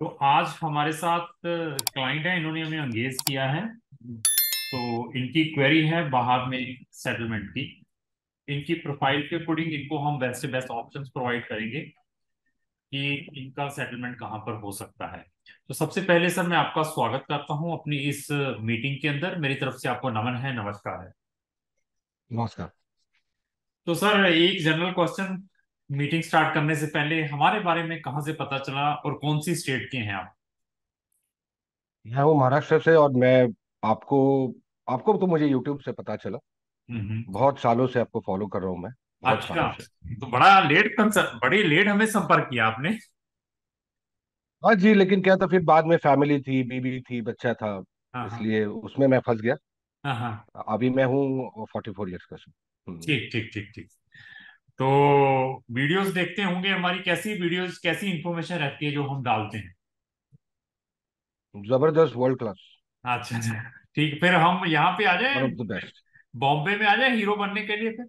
तो आज हमारे साथ क्लाइंट है, इन्होंने हमें एंगेज किया है। तो इनकी क्वेरी है बाहर में सेटलमेंट की। इनकी प्रोफाइल के अकॉर्डिंग इनको हम बेस्ट से बेस्ट ऑप्शंस प्रोवाइड करेंगे कि इनका सेटलमेंट कहाँ पर हो सकता है। तो सबसे पहले सर मैं आपका स्वागत करता हूँ अपनी इस मीटिंग के अंदर। मेरी तरफ से आपको नमन है, नमस्कार है। नमस्कार। तो सर एक जनरल क्वेश्चन, मीटिंग स्टार्ट करने से पहले हमारे बारे में कहाँ से पता चला और कौन सी स्टेट के हैं आप? मैं हूँ महाराष्ट्र से और मैं आपको आपको तो मुझे यूट्यूब से पता चला। हम्म। बहुत सालों से आपको फॉलो कर रहा हूँ मैं। बहुत अच्छा, सालों से। तो बड़ा लेट बड़ी लेट हमें संपर्क किया आपने। हाँ जी, लेकिन क्या था, फिर बाद में फैमिली थी, बीबी थी, बच्चा था। हाँ हाँ। इसलिए उसमें मैं फंस गया। हाँ हाँ। अभी मैं हूँ 44 ईयर्स का। ठीक ठीक ठीक ठीक। तो वीडियोस देखते होंगे हमारी, कैसी वीडियोस कैसी इंफॉर्मेशन रहती है जो हम डालते हैं? जबरदस्त, वर्ल्ड क्लास। अच्छा अच्छा। ठीक, फिर हम यहाँ पे आ वन जाए, ऑफ द बेस्ट। बॉम्बे में आ जाए हीरो बनने के लिए। फिर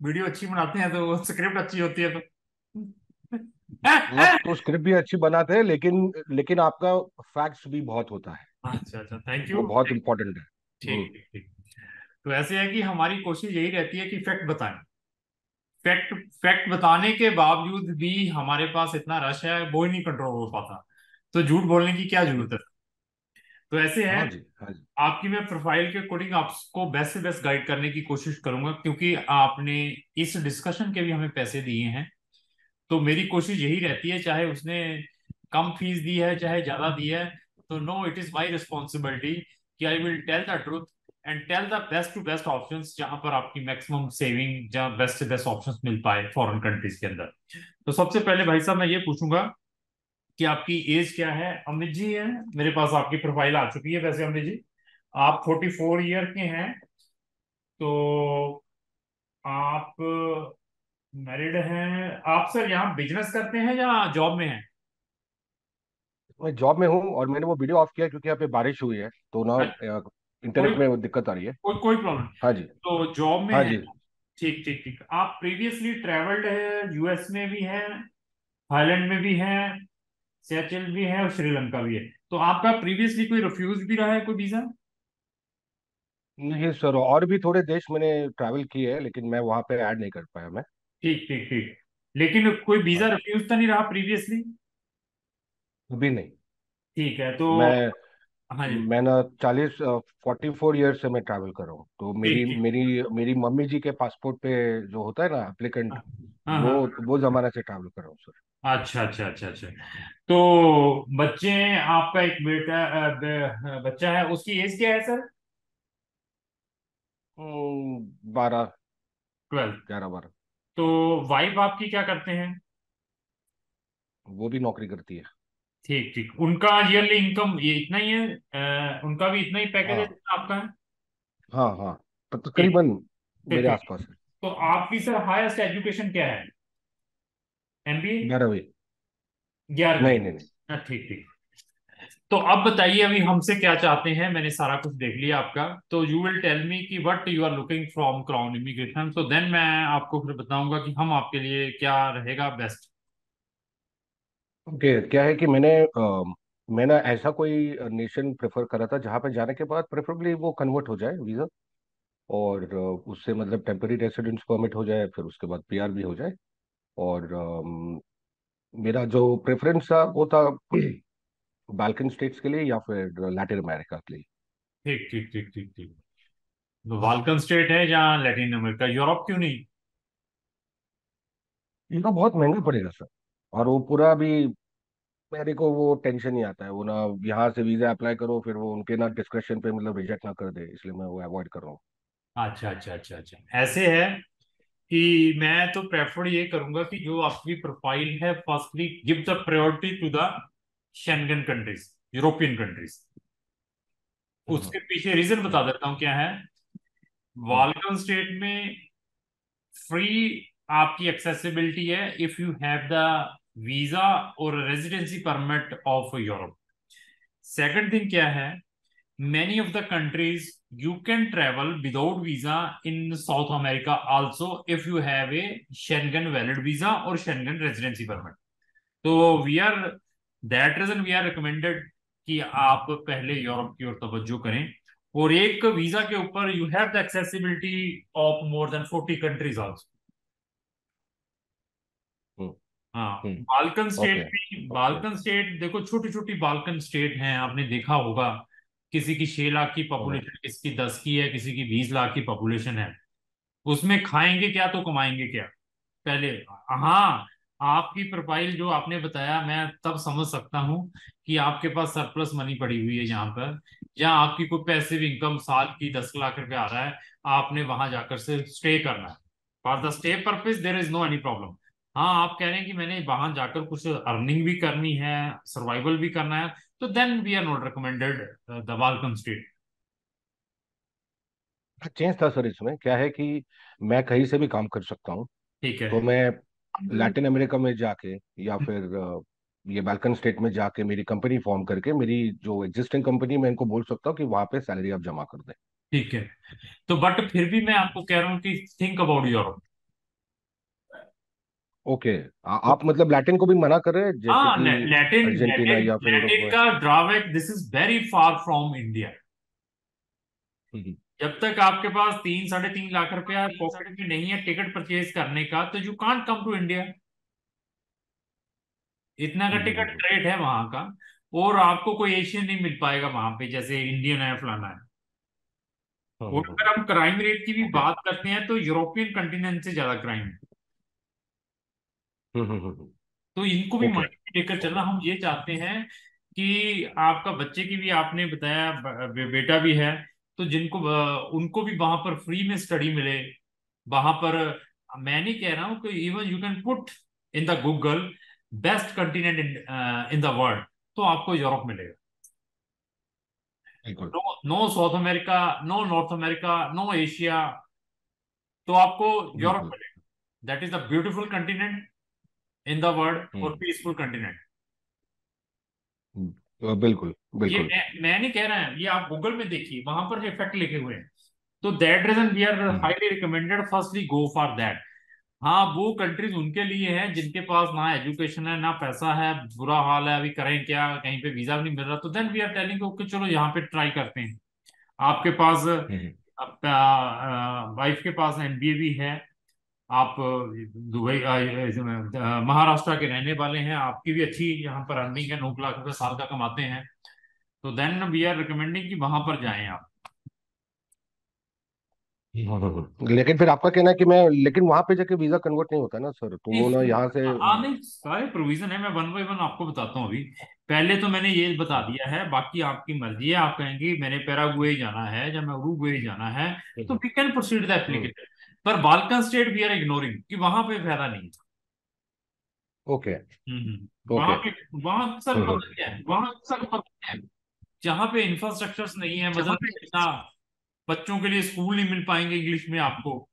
वीडियो अच्छी बनाते हैं तो स्क्रिप्ट अच्छी होती है तो। आप तो स्क्रिप्ट भी अच्छी बनाते हैं, लेकिन लेकिन आपका फैक्ट्स भी बहुत होता है। अच्छा अच्छा, थैंक यू। वो बहुत इंपॉर्टेंट है। ठीक ठीक ठीक। तो ऐसे है कि हमारी कोशिश यही रहती है कि फैक्ट बताएं। फैक्ट फैक्ट बताने के बावजूद भी हमारे पास इतना रश है, वो ही नहीं कंट्रोल हो पाता। तो झूठ बोलने की क्या जरूरत है? तो ऐसे है, हाँ जी, हाँ जी। आपकी मैं प्रोफाइल के अकॉर्डिंग आपको बेस्ट से बेस्ट गाइड करने की कोशिश करूंगा, क्योंकि आपने इस डिस्कशन के भी हमें पैसे दिए हैं। तो मेरी कोशिश यही रहती है, चाहे उसने कम फीस दी है चाहे ज्यादा दी है, तो no, it is my responsibility कि I will tell the truth and tell the best to best options, जहां पर आपकी मैक्सिमम सेविंग, जहां बेस्ट से बेस्ट ऑप्शंस मिल पाए फॉरेन कंट्रीज के अंदर। तो सबसे पहले भाई साहब मैं ये पूछूंगा कि आपकी एज क्या है? अमित जी है, मेरे पास आपकी प्रोफाइल आ चुकी है वैसे अमित जी। आप 44 ईयर के हैं। तो आप मैरिड हैं? आप सर यहाँ बिजनेस करते हैं या जॉब में हैं? मैं जॉब में हूँ और मैंने वो वीडियो ऑफ किया क्योंकि यहाँ पे बारिश हुई है, तो ना कोई इंटरनेट में वो दिक्कत आ रही है। कोई प्रॉब्लम। हाँ जी। तो जॉब में हाँ है। जी। ठीक ठीक ठीक। आप प्रीवियसली ट्रेवल्ड है, यूएस में भी है, थाईलैंड में भी है, सेचेल भी है और श्रीलंका भी है। तो आपका प्रीवियसली कोई रिफ्यूज भी रहा है कोई वीजा? नहीं सर, और भी थोड़े देश मैंने ट्रैवल किए हैं, लेकिन मैं वहाँ पे ऐड नहीं कर पाया मैं। ठीक ठीक ठीक। लेकिन कोई वीजा हाँ, रिफ्यूज तो नहीं रहा प्रीवियसली? अभी नहीं। ठीक है तो। मैं हाँ जी। मैं ना 44 ईयर्स से मैं ट्रैवल कर रहा हूँ, तो मेरी ठीक ठीक। मेरी मेरी मम्मी जी के पासपोर्ट पे जो होता है ना एप्लीकेंट, हाँ हाँ वो हाँ। वो जमाना से ट्रैवल कर रहा हूँ सर। अच्छा अच्छा अच्छा अच्छा। तो बच्चे हैं, आपका एक बेटा बच्चा है, उसकी एज क्या है सर? 12, 12। 11, 12। तो वाइफ आपकी क्या करते हैं? वो भी नौकरी करती है। ठीक ठीक। उनका ईयरली इनकम ये इतना ही है? उनका भी इतना ही पैकेज है हाँ जितना आपका है? हाँ हाँ, ठीक तकरीबन ठीक मेरे ठीक। आसपास है। तो आपकी सर हाईएस्ट एजुकेशन क्या है? एमबीए? 11वीं। 11वीं? नहीं नहीं नहीं। ठीक ठीक। तो अब बताइए अभी हमसे क्या चाहते हैं, मैंने सारा कुछ देख लिया आपका। तो यू विल टेल मी कि what you are looking from Crown Immigration, तो देन मैं आपको फिर बताऊंगा कि हम आपके लिए क्या रहेगा बेस्ट। ओके, क्या है कि मैंने ऐसा कोई नेशन प्रेफर करा था जहाँ पे जाने के बाद प्रेफरेबली वो कन्वर्ट हो जाए वीज़ा, और उससे मतलब टेम्पररी रेसिडेंस परमिट हो जाए, फिर उसके बाद पीआर भी हो जाए। और मेरा जो प्रेफरेंस था वो था बाल्कन स्टेट्स के लिए या फिर लैटिन अमेरिका के लिए। ठीक ठीक ठीक ठीक ठीक। तो बाल्कन स्टेट है या लैटिन अमेरिका, यूरोप क्यों नहीं? इनका बहुत महंगा पड़ेगा सर, और वो पूरा भी मेरे को वो टेंशन नहीं आता है वो ना। यहाँ से वीजा अप्लाई करो, फिर वो उनके ना डिस्क्रिप्शन पे मतलब रिजेक्ट ना कर दे, इसलिए मैं वो अवॉइड कर रहा हूँ। अच्छा अच्छा अच्छा अच्छा। ऐसे है कि मैं तो प्रेफर ये करूंगा कि जो आपकी प्रोफाइल है, firstly give the priority to the Schengen countries, European countries. Hmm. उसके पीछे रीजन बता देता हूँ क्या है। हम्म। बाल्कन स्टेट में फ्री आपकी एक्सेसिबिलिटी है if you have the visa और residency permit of Europe. Second thing क्या है, many of the countries you can travel without visa in South America also if you have a Schengen valid visa or Schengen residency permit. So we are that reason we are recommended कि आप पहले Europe की ओर तवज्जो करें। और एक visa के ऊपर you have the accessibility of more than 40 countries also. Hmm. हाँ, हम्म। Balkan state okay. भी, ओके। बाल्कन स्टेट देखो, छोटी छोटी बाल्कन स्टेट हैं, आपने देखा होगा। किसी की 6 लाख की हम्म। पॉपुलेशन, किसी की 10 की है, किसी की 20 लाख की पॉपुलेशन है। उसमें खाएंगे क्या तो कमाएंगे क्या पहले। हाँ, आपकी प्रोफाइल जो आपने बताया, मैं तब समझ सकता हूँ कि आपके पास सरप्लस मनी पड़ी हुई है यहाँ पर, जहाँ आपकी कोई पैसिव इनकम साल की 10 लाख रुपए आ रहा है, आपने वहां जाकर से स्टे करना है। For the stay purpose there is no any problem. हाँ, आप कह रहे हैं कि मैंने वहां जाकर कुछ अर्निंग भी करनी है, सर्वाइवल भी करना है, तो then we are not recommended the Balkan state. Change था सर, इसमें क्या है कि मैं कहीं से भी काम कर सकता हूँ। ठीक है। तो मैं लैटिन अमेरिका में जाके या फिर ये बाल्कन स्टेट में जाके मेरी कंपनी फॉर्म करके, मेरी जो एग्जिस्टिंग कंपनी, मैं इनको बोल सकता हूँ कि वहां पे सैलरी आप जमा कर दें। ठीक है, तो बट फिर भी मैं आपको कह रहा हूँ कि थिंक अबाउट यूरोप। ओके। आप मतलब लैटिन को भी मना कर रहे हैं, जैसे हाँ, कि लैटिन अर्जेंटीना लैटिन या फिर लैटिन उरुग्वे? का drawback, this is very far from India. Hmm. जब तक आपके पास 3 साढ़े 3 लाख रुपया पॉकेट में नहीं है टिकट परचेज करने का, तो you can't come to India. इतना का हम्म। टिकट रेट है वहां का। और आपको कोई एशियन नहीं मिल पाएगा वहां पे, जैसे इंडियन है, फलाना है। और अगर हम क्राइम रेट की भी ओके। बात करते हैं, तो यूरोपियन कंटिनेंट से ज्यादा क्राइम है। तो इनको भी ओके। माइंड में लेकर चलना, ओके। हम ये चाहते हैं कि आपका बच्चे की भी, आपने बताया बेटा भी है, तो जिनको उनको भी वहां पर फ्री में स्टडी मिले वहां पर। मैं नहीं कह रहा हूँ कि even you can put in the Google best continent in the world, तो आपको यूरोप मिलेगा। बिल्कुल। No, no South America, no North America, no Asia, तो आपको यूरोप बिल्कुल। मिलेगा। That is the beautiful continent in the world और हम्म। Peaceful continent. बिल्कुल। ये बिल्कुल। मैं नहीं कह रहा है, ये आप गूगल में देखिए, वहां पर इफेक्ट लिखे हुए हैं। तो that reason we are hmm. Highly recommended, firstly go for that. हाँ, वो कंट्रीज उनके लिए हैं जिनके पास ना एजुकेशन है ना पैसा है, बुरा हाल है, अभी करें क्या, कहीं पे वीजा भी नहीं मिल रहा, तो then we are telling okay चलो यहाँ पे ट्राई करते हैं। आपके पास, हम्म। वाइफ के पास एमबीए भी है, आप दुबई महाराष्ट्र के रहने वाले हैं, आपकी भी अच्छी यहाँ पर अर्निंग है, 9 लाख रुपए साल का कमाते हैं, तो देन वी आर रिकमेंडिंग कि वहां पर जाएं आप। लेकिन फिर आपका कहना है कि मैं, लेकिन वहां पे जाके वीजा कन्वर्ट नहीं होता ना सर, तो वो ना यहाँ से नहीं, सारे प्रोविजन है, मैं वन बाय वन आपको बताता हूँ अभी। पहले तो मैंने ये बता दिया है, बाकी आपकी मर्जी है, आप कहेंगे मैंने पैरागुए जाना है या मैं उरुग्वे जाना है, तो we can proceed the application. पर Balkan state we are ignoring कि वहां पे फायदा नहीं है। ओके। वहां ओके। पे, वहां सर पता क्या है, वहां सर पता क्या है, जहाँ पे इंफ्रास्ट्रक्चर्स नहीं है, मतलब ना बच्चों के लिए स्कूल नहीं मिल पाएंगे इंग्लिश में आपको,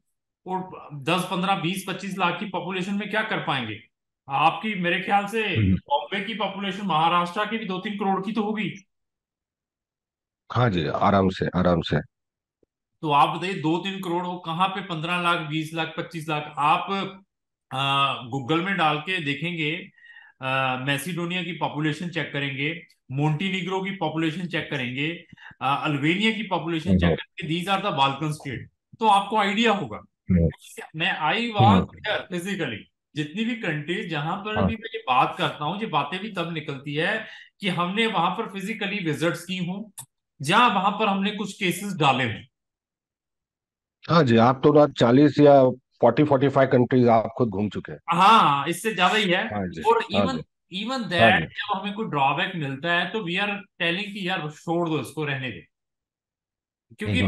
और 10 15 20 25 लाख की पॉपुलेशन में क्या कर पाएंगे। आपकी मेरे ख्याल से बॉम्बे की पॉपुलेशन महाराष्ट्र की भी 2 3 करोड़ की तो होगी। हाँ जी, आराम से, आराम से। तो आप बताइए 2 3 करोड़ वो कहाँ पे, 15 लाख 20 लाख 25 लाख, आप गूगल में डाल के देखेंगे, मैसिडोनिया की पॉपुलेशन चेक करेंगे, मोंटीनिग्रो की पॉपुलेशन चेक करेंगे, अल्बेनिया की पॉपुलेशन चेक हम्म। करेंगे, these are the Balkan state, तो आपको आइडिया होगा। हम्म। मैं आई वॉज हम्म। फिजिकली, जितनी भी कंट्रीज जहां पर हाँ। भी मैं ये बात करता हूँ, ये बातें भी तब निकलती है कि हमने वहां पर फिजिकली विजिट्स की हूँ, जहां वहां पर हमने कुछ केसेस डाले हों। हाँ जी, आप तो ना 40 या 40 45 कंट्रीज आप खुद घूम चुके हैं। हाँ, इससे ज्यादा ही है। हाँ जी। और हाँ इवन जी। इवन हाँ दैट जी। जब हमें कोई ड्रॉबैक मिलता है, तो वी आर टेलिंग कि यार छोड़ दो इसको, रहने दे। क्योंकि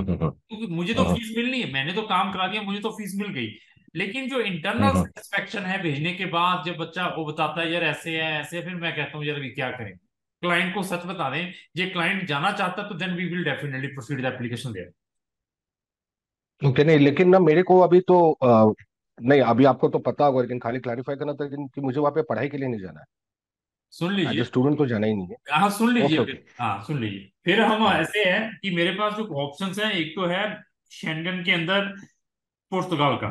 मुझे तो हम्म। फीस मिलनी है, मैंने तो काम करा दिया, मुझे तो फीस मिल गई। लेकिन जो इंटरनल हम्म। सेटिस्फेक्शन है भेजने के बाद, जब बच्चा वो बताता है यार ऐसे है ऐसे है, फिर मैं कहता हूँ यार अभी क्या करें। क्लाइंट को सच बता दें, ये क्लाइंट जाना चाहता तो then we will definitely proceed the application there. Okay. नहीं, लेकिन ना मेरे को अभी तो नहीं, अभी आपको तो पता होगा, लेकिन खाली क्लैरिफाई करना था कि मुझे वहाँ पे पढ़ाई के लिए नहीं जाना सुन है, एज लीजिए। ए स्टूडेंट तो जाना ही नहीं है। हाँ, सुन लीजिए ओके। फिर, ओके। हाँ सुन लीजिए फिर, हम हाँ। ऐसे हैं कि मेरे पास जो ऑप्शंस हैं, एक तो है शेंगन के अंदर पुर्तगाल का,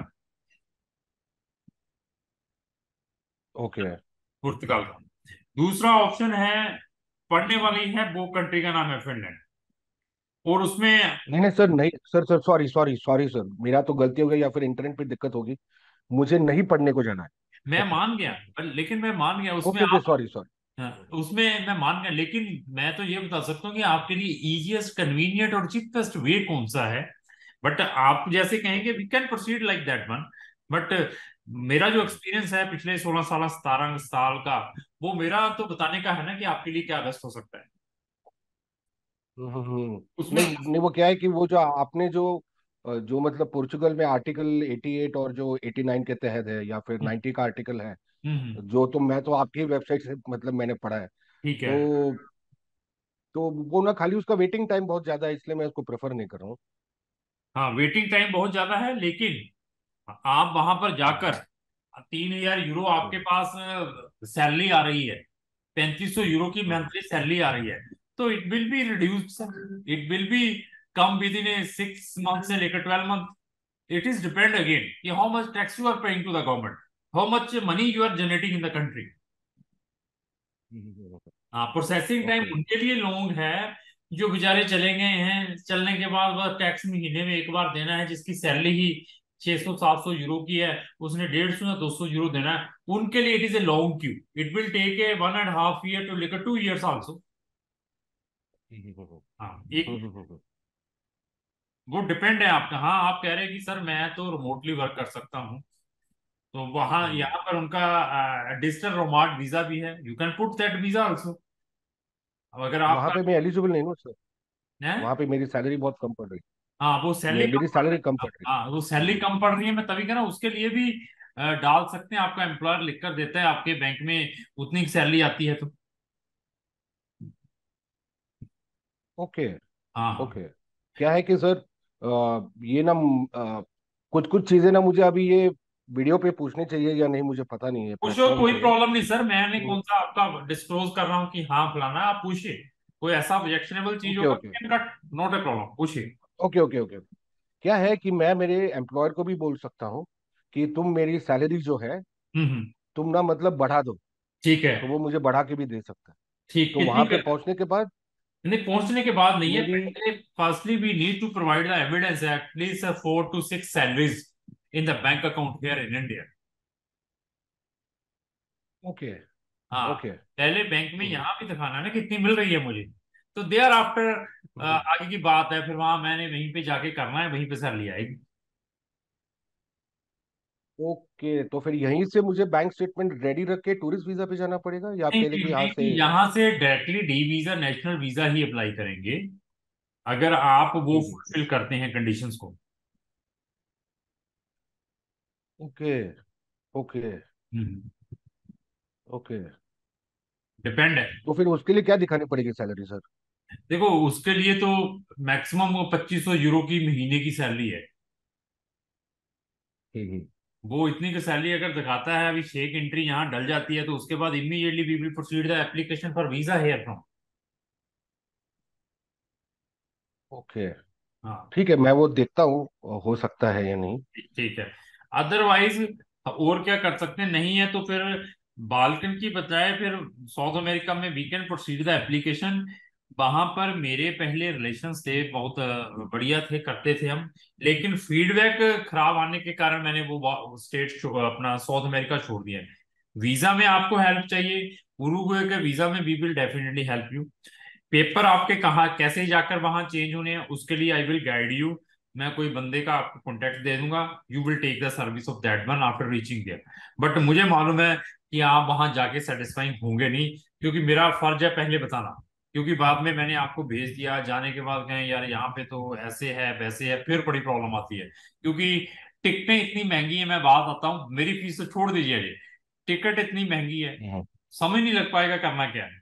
ओके। पुर्तगाल का। दूसरा ऑप्शन है, पढ़ने वाली है, वो कंट्री का नाम है फिनलैंड। और उसमें नहीं नहीं सर, नहीं sir, sir sorry sorry sorry sir, मेरा तो गलती हो गई या फिर इंटरनेट पे दिक्कत होगी। मुझे नहीं पढ़ने को जाना मैं है। मान गया, लेकिन मैं मान गया उसमें ओके ओके, आप, सॉरी सॉरी। हाँ, उसमें मैं मान गया, लेकिन मैं तो ये बता सकता हूँ कि आपके लिए इजीएस्ट, कन्वीनियंट और चीपेस्ट वे कौन सा है। बट आप जैसे कहेंगे we can proceed like that one. But मेरा जो एक्सपीरियंस है पिछले 16 साल 17 साल का, वो मेरा तो बताने का है ना कि आपके लिए क्या बेस्ट हो सकता है उसमें। नहीं नहीं, वो क्या है कि वो जो आपने जो मतलब पुर्तगाल में आर्टिकल 88 और जो 89 के तहत है या फिर हम्म 90 का आर्टिकल है, हम्म, जो तो मैं तो आपकी वेबसाइट से मतलब मैंने पढ़ा है। ठीक है। तो तो वो ना खाली उसका वेटिंग टाइम बहुत ज्यादा है, इसलिए मैं उसको प्रेफर नहीं कर रहा हूँ। हाँ, वेटिंग टाइम बहुत ज्यादा है, लेकिन आप वहां पर हम्म, जाकर 3,000 यूरो आपके हम्म, पास सैलरी आ रही है, 3500 यूरो की हम्म, मंथली सैलरी आ रही है। तो it will be reduced, it will be come within a 6 month से लेकर 12 month. It is depend again कि how much tax you are paying to the government, how much money you are generating in the country. हाँ, processing time okay. उनके लिए long है जो बेचारे चले गए हैं, चलने के बाद बस टैक्स महीने में एक बार देना है, जिसकी सैलरी ही 600 700 यूरो की है, उसने 150 या 200 यूरो देना है। उनके लिए it is a long queue, it will take a 1.5 year to लेकर 2 ईयर्स ऑल्सो। हाँ, एक वो डिपेंड है आपका। हाँ, आप कह रहे हैं कि सर मैं तो रिमोटली वर्क कर सकता हूँ, तो वहाँ यहाँ पर उनका डिजिटल रोमाट वीजा भी है, you can put that visa also. अब अगर वहां आपका पे मैं एलिजिबल नहीं हूँ सर। है, वहां पे मेरी सैलरी बहुत कम पड़ रही हाँ वो है, सैलरी कम मेरी पड़ रही सैलरी कम है, पड़ रही हाँ वो है। सैलरी कम पड़ रही है, मैं तभी कह रहा हूँ उसके लिए भी डाल सकते हैं। आपका एम्प्लॉयर लिख कर देता है आपके बैंक में उतनी सैलरी आती है तो। ओके हाँ हाँ, ओके। क्या है कि सर, ये ना कुछ कुछ चीजें ना मुझे अभी ये वीडियो पे पूछनी चाहिए या नहीं मुझे पता नहीं है, पूछो, प्लेटफॉर्म कोई पे है। प्रॉब्लम नहीं सर, मैंने तो कौन सा आपका डिस्क्लोज कर रहा हूँ कि हाँ फलाना है, आप पूछिए। कोई ऐसा ऑब्जेक्शनेबल चीज ओके होगा, ओके नॉट ए प्रॉब्लम, पूछिए। Okay okay okay. क्या है कि मैं मेरे एम्प्लॉयर को भी बोल सकता हूँ कि तुम मेरी सैलरी जो है हम्म, तुम ना मतलब बढ़ा दो, ठीक है, तो वो मुझे बढ़ा के भी दे सकता है। ठीक, तो कितनी वहां पे कर, पहुंचने के बाद नहीं पहुंचने के बाद नहीं है मेरी पहले, firstly we need to provide the evidence at least 4 to 6 salaries in the bank account here in India. Okay हाँ, ओके। पहले बैंक में हम्म, यहाँ भी दिखाना है ना कितनी मिल रही है मुझे। तो देयर आफ्टर हम्म। आगे की बात है, फिर वहां मैंने वहीं पे जाके करना है, वहीं पे सैलरी आएगी। ओके, तो फिर यहीं से मुझे बैंक स्टेटमेंट रेडी रख के टूरिस्ट वीजा पे जाना पड़ेगा या आप नहीं कह रहे नहीं कि यहाँ नहीं से? नहीं, यहाँ से directly D visa, national visa ही अप्लाई करेंगे अगर आप वो हम्म, फुलफिल करते हैं कंडीशंस को। Okay okay okay. डिपेंड है। तो फिर उसके लिए क्या दिखानी पड़ेगी सैलरी सर? देखो उसके लिए तो मैक्सिमम 2500 यूरो की महीने की सैलरी है। हम्म। वो इतनी की सैलरी अगर दिखाता है, अभी शेख एंट्री यहाँ डल जाती है, तो उसके बाद immediately we will proceed the application for visa here from. Okay, हाँ, ठीक है, मैं वो देखता हूँ हो सकता है या नहीं। ठीक है। अदरवाइज और क्या कर सकते हैं, नहीं है तो फिर बाल्कन की बजाय फिर साउथ अमेरिका में we can proceed the application. वहां पर मेरे पहले रिलेशंस थे, बहुत बढ़िया थे, करते थे हम, लेकिन फीडबैक खराब आने के कारण मैंने वो स्टेट अपना साउथ अमेरिका छोड़ दिया है। वीजा में आपको हेल्प चाहिए, उरुग्वे के वीजा में we will definitely help you. Paper आपके कहाँ कैसे जाकर वहां चेंज होने हैं उसके लिए आई विल गाइड यू। मैं कोई बंदे का आपको कॉन्टेक्ट दे दूंगा, you will take the service of that one after reaching there. But मुझे मालूम है कि आप वहां जाके सेटिस्फाइंग होंगे नहीं, क्योंकि मेरा फर्ज है पहले बताना। क्योंकि बाद में मैंने आपको भेज दिया, जाने के बाद कहें यार यहाँ पे तो ऐसे है वैसे है, फिर बड़ी प्रॉब्लम आती है। क्योंकि टिकटें इतनी महंगी है, मैं बात आता हूँ, मेरी फीस तो छोड़ दीजिए ये, टिकट इतनी महंगी है, हम्म। समझ नहीं लग पाएगा करना क्या है।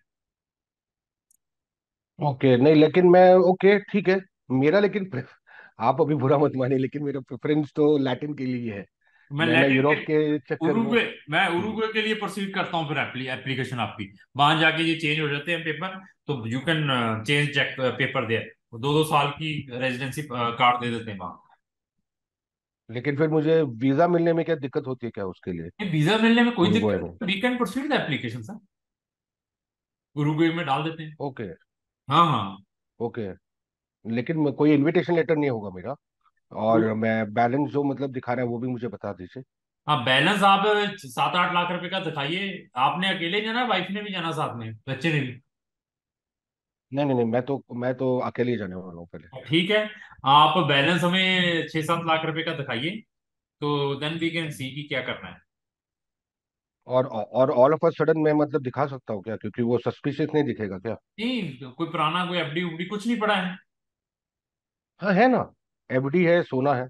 ओके, नहीं लेकिन मैं, ओके ठीक है, मेरा लेकिन आप अभी बुरा मत मानिए लेकिन मेरा प्रेफरेंस तो लैटिन के लिए है। मैं मैं ना लैटिन के यूरोप के चक्कर में। उरुग्वे मैं हम्म, उरुग्वे के लिए प्रोसीड करता हूँ, फिर एप्लीकेशन आपकी वहां जाके ये चेंज हो जाते हैं पेपर, तो you can change check paper दे, 2-2 साल की रेजिडेंसी कार्ड दे देते हैं वहां। लेकिन फिर मुझे वीजा मिलने में क्या दिक्कत होती है क्या उसके लिए? वीजा मिलने में कोई उरुग्वे दिक्कत में? नहीं, we can proceed the application sir. Uruguay में डाल देते हैं। ओके। हाँ हाँ। ओके। लेकिन कोई इनविटेशन लेटर नहीं होगा मेरा, तो और मैं बैलेंस जो मतलब दिखा रहा है वो भी मुझे बता दीजिए। हाँ, बैलेंस आप 7-8 लाख रुपए का दिखाइए। आपने अकेले जाना, वाइफ ने भी जाना, साथ में बच्चे ने भी? नहीं नहीं नहीं, मैं तो अकेले ही जाने वाला हूँ पहले। ठीक है। आप बैलेंस हमें 6-7 लाख रुपए का दिखाइए, तो देन वी कैन सी कि क्या करना है। और ऑल ऑफ अ सडन मैं मतलब दिखा सकता हूँ क्या, क्योंकि वो सस्पिशियस नहीं दिखेगा क्या? नहीं, कोई पुराना कोई एफडी उफडी कुछ नहीं पड़ा है। हाँ है ना, एफडी है, सोना है।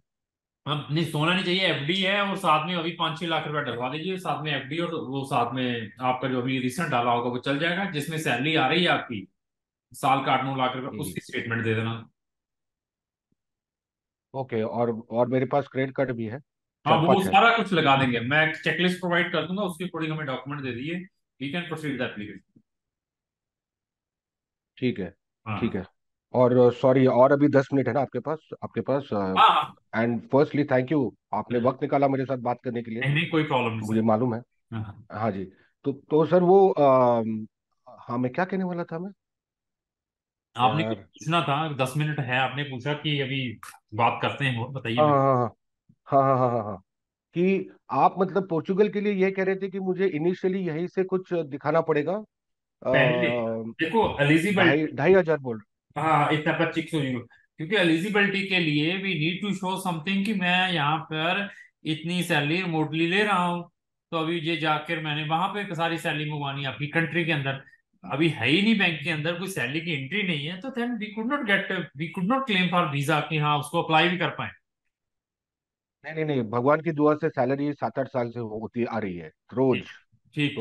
हम नहीं, सोना नहीं चाहिए, एफडी है, और साथ में अभी 5-6 लाख रुपए डलवा दीजिए, साथ में एफडी, और वो साथ में आपका जो अभी रिसेंट डाला होगा वो चल जाएगा, जिसमें सैलरी आ रही है आपकी साल का 8-9 लाख रुपए, हम्म। उसकी स्टेटमेंट दे देना। ओके। और मेरे पास क्रेडिट कार्ड भी है, हाँ, चार वो पांच है। सारा कुछ लगा देंगे, मैं चेकलिस्ट प्रोवाइड कर दूंगा, उसके अकॉर्डिंग हमें डॉक्यूमेंट दे दिए, we can proceed the application. ठीक है। ठीक हाँ है। और सॉरी, और अभी 10 मिनट है ना आपके पास? हाँ हाँ। एंड फर्स्टली थैंक यू, आपने नहीं वक्त निकाला मेरे साथ बात करने के लिए। नहीं, कोई प्रॉब्लम नहीं मुझे सर। मालूम है। हाँ हाँ। हाँ जी। तो सर वो हाँ, मैं क्या कहने वाला था मैं, आपने कुछ यार। पूछना था, 10 मिनट है, आपने पूछा कि अभी बात करते हैं, वो बताइए हाँ मैं। हाँ हाँ हाँ हाँ हाँ हाँ हाँ हाँ। कि आप मतलब पोर्चुगल के लिए ये कह रहे थे कि मुझे इनिशियली यहीं से कुछ दिखाना पड़ेगा। पहले देखो, एलिजिबल, 2,500 बोल। हाँ इतना 2500 यूरो, क्योंकि एलिजिबिलिटी के लिए we need to show something कि मैं यहाँ पर इतनी सैलरी रिमोटली ले रहा हूँ। तो अभी ये जाकर मैंने वहां पे सारी सैलरी मंगवानी है आपकी कंट्री के अंदर, अभी है ही नहीं बैंक के अंदर कोई सैलरी की एंट्री नहीं है, तो then we could not claim for visa कि हाँ उसको अप्लाई भी कर पाए। नहीं नहीं नहीं, भगवान की दुआ से सैलरी 7-8 साल से होती आ रही है रोज। ठीक ठीक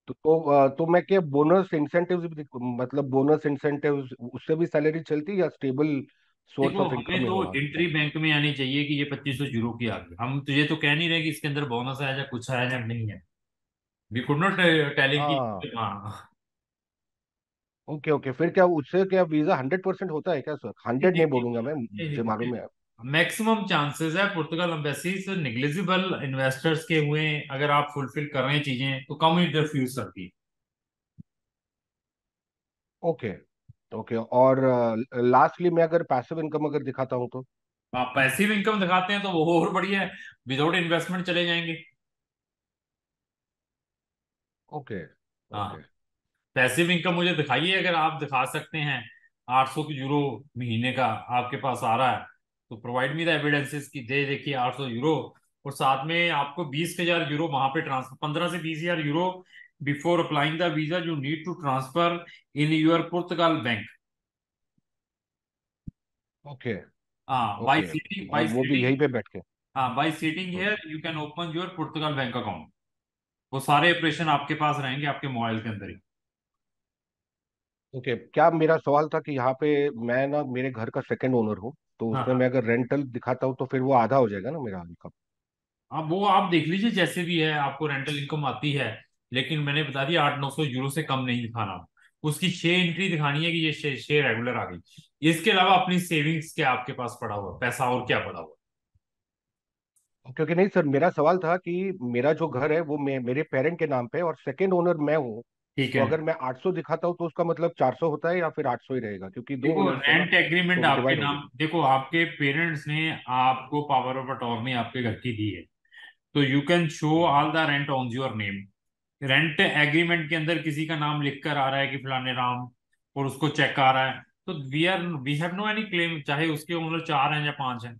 तो ठीक। तो मैं क्या बोनस इंसेंटिव्स भी मतलब बोनस इंसेंटिव्स उससे भी सैलरी चलती है, या स्टेबल सोर्स देखो, ऑफ हमें इनकम ही तो होगा एंट्री आपका? बैंक में आनी चाहिए कि ये 2500 यूरो की आ गई, हम तो ये तो कह नहीं रहे कि इसके अंदर बोनस है या कुछ है या नहीं है, वी कुड नॉट टेलिंग की। हाँ। हाँ। ओके ओके, फिर क्या उससे क्या वीजा 100% होता है क्या सर? 100 नहीं बोलूंगा मैं, मुझे मालूम है। मैक्सिमम चांसेस है पुर्तगाल एम्बेसी से निग्लिजिबल इन्वेस्टर्स के हुए, अगर आप फुलफिल कर रहे हैं चीजें तो कम ही रिफ्यूज करती है। Okay okay. और लास्टली मैं अगर पैसिव इनकम अगर दिखाता हूँ तो? आप पैसिव इनकम दिखाते हैं तो वो और बढ़िया है, विदाउट इन्वेस्टमेंट चले जाएंगे। ओके हाँ, ओके। पैसिव इनकम मुझे दिखाइए, अगर आप दिखा सकते हैं 800 यूरो महीने का आपके पास आ रहा है, तो प्रोवाइड मी द एविडेंसेस कि दे देखिए 800 यूरो, और साथ में आपको 20,000 यूरो वहां पे ट्रांसफर, 15 से 20,000 euro before applying the visa you need to transfer in your Portugal bank. Okay हाँ, ओके। और बाई वो भी यहीं सीटिंग, पे बैठ के? हाँ by sitting hmm. Here you can open your Portugal bank account. वो सारे ऑपरेशन आपके पास रहेंगे आपके मोबाइल के अंदर ही। ओके, क्या मेरा सवाल था कि यहाँ पे मैं ना मेरे घर का सेकंड ओनर हूँ, तो हाँ उसमें हाँ। मैं अगर रेंटल दिखाता हूँ तो फिर वो आधा हो जाएगा ना मेरा इनकम? हाँ, वो आप देख लीजिए, जैसे भी है आपको रेंटल इनकम आती है, लेकिन मैंने बता दिया 800-900 यूरो से कम नहीं दिखाना। उसकी 6 एंट्री दिखानी है कि ये शेयर रेगुलर आ गई। इसके अलावा अपनी सेविंग्स क्या आपके पास पड़ा हुआ है? पैसा और क्या पड़ा हुआ है? क्योंकि नहीं सर, मेरा सवाल था कि मेरा जो घर है वो मेरे पेरेंट के नाम पे है और सेकंड ओनर मैं हूँ। ठीक तो है। अगर मैं 800 दिखाता हूँ तो उसका मतलब 400 होता है या फिर 800 ही रहेगा, क्योंकि दो देखो, ओनर्स है ना, रेंट एग्रीमेंट तो आपके डिवाइड हो नाम, गया। देखो आपके पेरेंट्स ने आपको पावर ऑफ अटॉर्नी आपके घर की दी है, तो you can show hmm. All the rent on your name. Rent agreement के अंदर किसी का नाम लिखकर आ रहा है कि फलाने राम, और उसको चेक आ रहा है, तो we have no any claim, चाहे उसके ओनर 4 हैं या 5 हैं।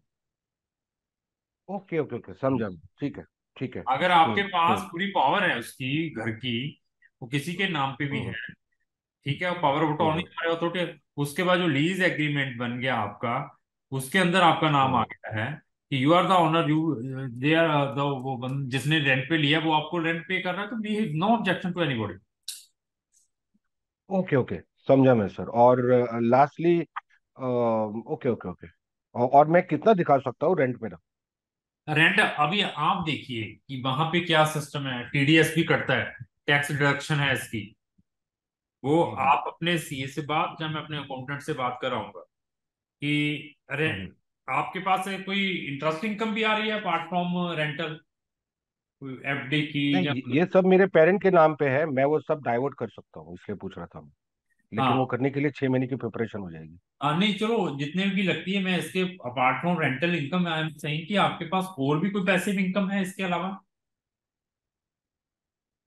ओके ओके ओके, समझा मैं। ठीक है। ठीक है। अगर आपके पास हम्म। पूरी पावर है उसकी घर की, वो किसी के नाम पे भी है, हम्म ठीक है, पावर ऑफ अटॉर्नी हम्म हमारे अथॉरिटी, उसके बाद जो लीज एग्रीमेंट बन गया आपका, उसके अंदर आपका नाम आ हम्म। गया है कि you are the owner, you they are the, वो जिसने रेंट पे लिया वो आपको रेंट पे कर रहा है, तो we have no objection to anybody. Okay okay, समझा मैं सर। और लास्टली ओके ओके ओके, और मैं कितना दिखा सकता हूँ रेंट मेरा? रेंट अभी आप देखिए कि वहां पे क्या सिस्टम है, टीडीएस भी कटता है, टैक्स डिडक्शन है इसकी, वो हम्म आप अपने सीए से बात, या मैं अपने अकाउंटेंट से बात कर रहा हूँ कि अरे हम्म। आपके पास कोई इंटरेस्ट इनकम भी आ रही है अपार्ट फ्रॉम रेंटल? एफडी की नहीं, या ये सब मेरे पेरेंट के नाम पे है, मैं वो सब डाइवर्ट कर सकता हूँ, इसलिए पूछ रहा था मैं। लेकिन वो हाँ। करने के लिए 6 महीने की प्रिपरेशन हो जाएगी। नहीं चलो, जितने भी लगती है मैं इसके, apart from rental income, I am saying कि आपके पास और भी कोई पैसिव इनकम है इसके अलावा?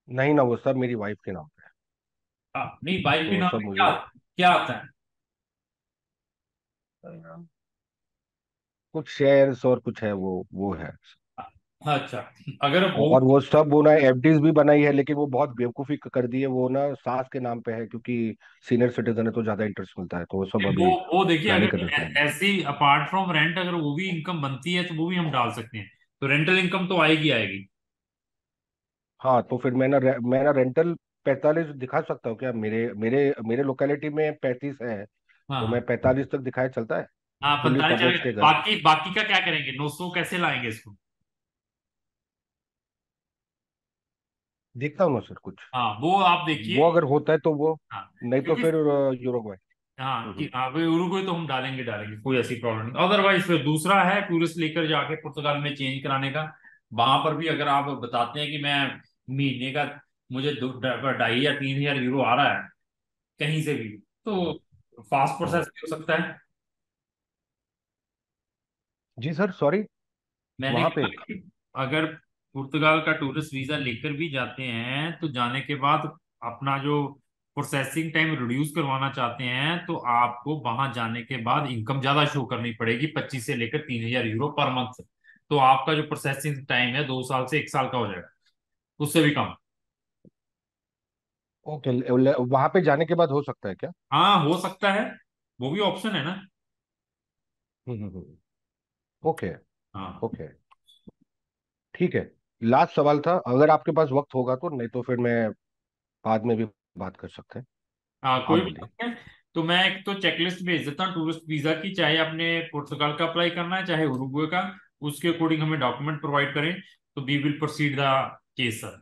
नहीं ना, वो सब मेरी वाइफ के नाम पे है। नहीं, बाइक तो के वो नाम सब पे क्या मुझे क्या आता है? कुछ शेयर्स और कुछ है, वो है। अच्छा, अगर वो, और वो सब वो ना एफडीज भी बनाई है, लेकिन वो बहुत बेवकूफी कर दी है, वो ना सास के नाम पे है, क्योंकि सीनियर सिटीजन है तो ज्यादा इंटरेस्ट मिलता है, तो वो सब वो अभी वो देखिए, गाली अगर करना पड़ेगी। ऐसी अपार्ट फ्रॉम रेंट अगर वो भी इनकम बनती है तो वो भी हम डाल सकते हैं। तो रेंटल इनकम तो आएगी आएगी। हाँ, तो फिर मैं ना रेंटल 45 दिखा सकता हूँ क्या? मेरे मेरे मेरे लोकेलिटी में 35 है, हाँ तो मैं हाँ। 45 तक दिखाए चलता है। हाँ, फुल्ली 45 फर्निश्ड चलेगा। के घर। बाकी बाकी का क्या करेंगे? 900 कैसे लाएंगे इसको? देखता हूँ ना सर कुछ। हाँ, वो आप देखिए। वो अगर होता है तो वो, हाँ, नहीं तो क्योंकि फिर यूरोग्वे। हाँ कि हम्म। हाँ भाई, उरुग्वे तो हम डालेंगे डालेंगे, कोई ऐसी प्रॉब्लम नहीं। अदरवाइज फिर दूसरा है टूरिस्ट लेकर जाके पुर्तगाल में चेंज कराने का। वहां पर भी अगर आप बताते हैं कि मैं महीने का, मुझे 2,500 या 3,000 यूरो आ रहा है कहीं से भी, तो हम्म। फास्ट हम्म। प्रोसेस भी हो सकता है। जी सर, सॉरी। मैंने वहां कहा पे कि अगर पुर्तगाल का टूरिस्ट वीजा लेकर भी जाते हैं तो जाने के बाद अपना जो प्रोसेसिंग टाइम रिड्यूस करवाना चाहते हैं, तो आपको वहां जाने के बाद इनकम ज्यादा शो करनी पड़ेगी, 25 से लेकर 3,000 यूरो पर मंथ। तो आपका जो प्रोसेसिंग टाइम है 2 साल से 1 साल का हो जाएगा, उससे भी कम। ओके, वहां पे जाने के बाद हो सकता है क्या? हाँ, हो सकता है, वो भी ऑप्शन है ना। ओके। हाँ। ओके, ठीक है। लास्ट सवाल था, अगर आपके पास वक्त होगा तो, नहीं तो फिर मैं बाद में भी बात कर सकते हैं। हाँ, आप कोई भी बोलिए। नहीं है। तो मैं एक तो चेकलिस्ट भेज देता हूँ टूरिस्ट वीजा की, चाहे आपने पुर्तगाल का अप्लाई करना है चाहे उरुग्वे का। उसके अकॉर्डिंग हमें डॉक्यूमेंट प्रोवाइड करें, तो we will proceed the case sir.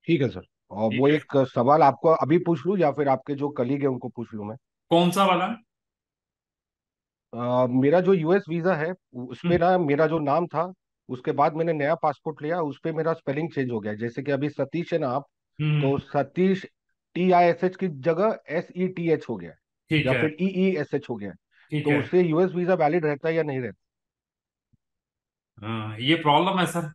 ठीक है सर। और ठीक वो है। एक सवाल आपको अभी पूछ लूं, या फिर आपके जो कलीग है उनको पूछ लूं मैं? कौन सा वाला? मेरा जो यूएस वीजा है, उस पे हम्म ना मेरा जो नाम था, उसके बाद मैंने नया पासपोर्ट लिया, उस पे मेरा स्पेलिंग चेंज हो गया। जैसे कि अभी सतीश है ना आप, हम्म। तो सतीश TISH की जगह SETH हो गया है, ठीक या है। फिर EESH हो गया है। ठीक तो है। उससे यूएस वीजा वैलिड रहता है या नहीं रहता? हाँ, ये प्रॉब्लम है सर।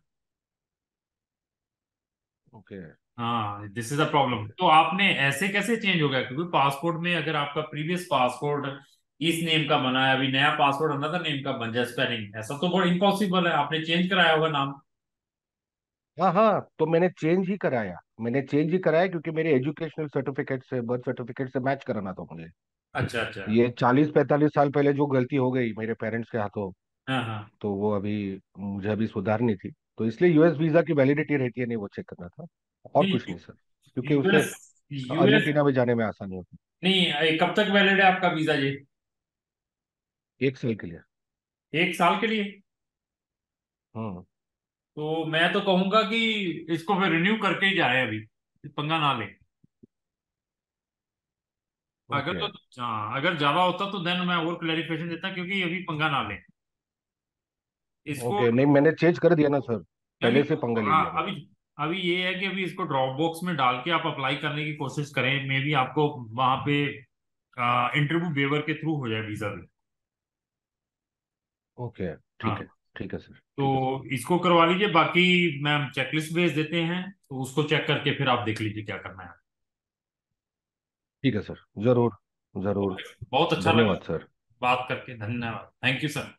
ओके। हाँ, दिस इज अ प्रॉब्लम। तो आपने ऐसे कैसे चेंज हो गया? क्योंकि पासपोर्ट में अगर आपका प्रीवियस पासपोर्ट इस नेम का बना है, अभी नया पासपोर्ट अनदर नेम का बन जाए स्पेलिंग, ऐसा तो बहुत इम्पॉसिबल है। आपने चेंज कराया होगा नाम। हाँ हाँ, तो मैंने चेंज ही कराया क्योंकि मेरे एजुकेशनल सर्टिफिकेट से, बर्थ सर्टिफिकेट से मैच कराना था मुझे। अच्छा अच्छा। ये 40-45 साल पहले जो गलती हो गई मेरे पेरेंट्स के हाथों, हाँ हाँ। तो वो अभी मुझे अभी सुधारनी थी। तो इसलिए यूएस वीजा की वैलिडिटी रहती है नहीं, वो चेक करना था। और नहीं, कुछ नहीं सर, क्योंकि उससे यूएस यूएस अर्जेंटीना में जाने में आसानी होती नहीं, कब तक वैलिड है आपका वीजा जी? है 1 साल के लिए। 1 साल के लिए? हम्म। तो मैं तो कहूंगा कि इसको फिर रिन्यू करके ही जाए अभी, पंगा ना ले। अगर ओके। तो, हाँ, अगर ज्यादा होता तो देन मैं और क्लेरिफिकेशन देता, क्योंकि अभी पंगा ना ले इसको। ओके, नहीं मैंने चेंज कर दिया ना सर, अभी, पहले से पंगा ले लिया अभी मैंने। अभी ये है कि अभी इसको ड्रॉप बॉक्स में डाल के आप अप्लाई करने की कोशिश करें, मे बी आपको वहां पे इंटरव्यू वेवर के थ्रू हो जाए वीजा भी। ओके, ठीक हाँ, है। ठीक है सर, तो ठीक है सर। इसको करवा लीजिए। बाकी मैम चेकलिस्ट भेज देते हैं, तो उसको चेक करके फिर आप देख लीजिए क्या करना है। ठीक है सर, जरूर। जरूर। ओके, बहुत अच्छा लगा धन्यवाद सर। बात करके, धन्यवाद, थैंक यू सर।